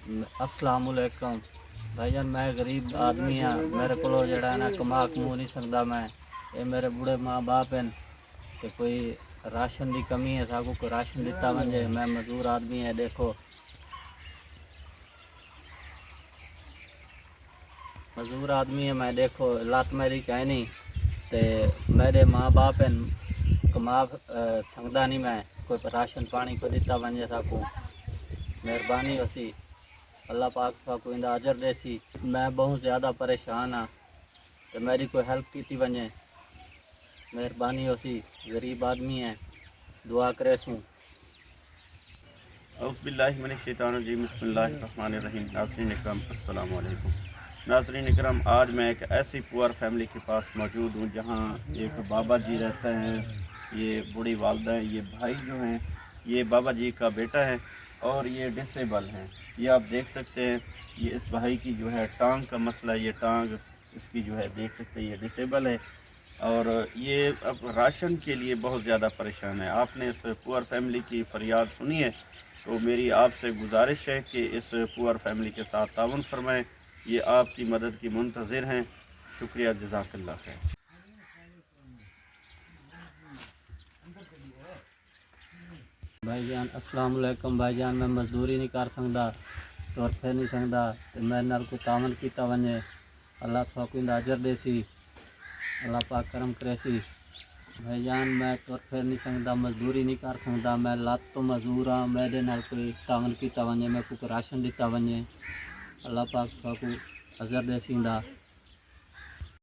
السلام علیکم بھائی جان، میں غریب آدمی ہاں، میرے کو جڑا ہے نا کما کمو نہیں سکتا میں، یہ میرے بوڑھے ماں باپ ہیں کہ کوئی راشن کی کمی ہے، ساکو کوئی راشن دیتا ونجے، میں مزدور آدمی ہے، دیکھو مزدور آدمی ہے میں، دیکھو لات میری کہیں نہیں تے میرے ماں باپ ہیں کما سکدا نہیں، میں کوئی راشن پانی کو دیتا ونجے ساکو مہربانی ہوسی، اللہ پاک ساکو اندا اجر دے سی، میں بہت زیادہ پریشان ہاں تو میری کوئی ہیلپ کیتی ونجے، مہربانی ہوسی، غریب آدمی ہے، دعا کرے سوں۔ اعوذ باللہ من الشیطان الرجیم، بسم اللہ الرحمن الرحیم۔ ناظرین اکرام السلام علیکم۔ ناظرین اکرام، آج میں ایک ایسی پور فیملی کے پاس موجود ہوں جہاں ایک بابا جی رہتے ہیں، یہ بوڑھی والدہ ہیں، یہ بھائی جو ہیں یہ بابا جی کا بیٹا ہے اور یہ ڈسیبل ہیں۔ یہ آپ دیکھ سکتے ہیں، یہ اس بھائی کی جو ہے ٹانگ کا مسئلہ، یہ ٹانگ اس کی جو ہے دیکھ سکتے ہیں، یہ ڈسیبل ہے اور یہ اب راشن کے لیے بہت زیادہ پریشان ہے۔ آپ نے اس پور فیملی کی فریاد سنی ہے تو میری آپ سے گزارش ہے کہ اس پور فیملی کے ساتھ تعاون فرمائیں، یہ آپ کی مدد کی منتظر ہیں۔ شکریہ، جزاک اللہ خیر۔ بھائی جان السلام علیکم بھائی جان، میں مزدوری نہیں کر سکتا، ٹر پھر نہیں سکتا تو میرے نال کو تعاون کیتا ونجے، اللہ ساکو اندا اجر دے سی، اللہ پاک کرم کرے سی۔ بھائی جان میں ٹر پھر نہیں سکتا، مزدوری نہیں کر سکتا، میں لات تو مزدور ہاں، میرے نال کوئی تعاون کیتا ونجے، میں کوئی راشن دیتا ونجے، اللہ پاک ساکو اجر دے سی اندا۔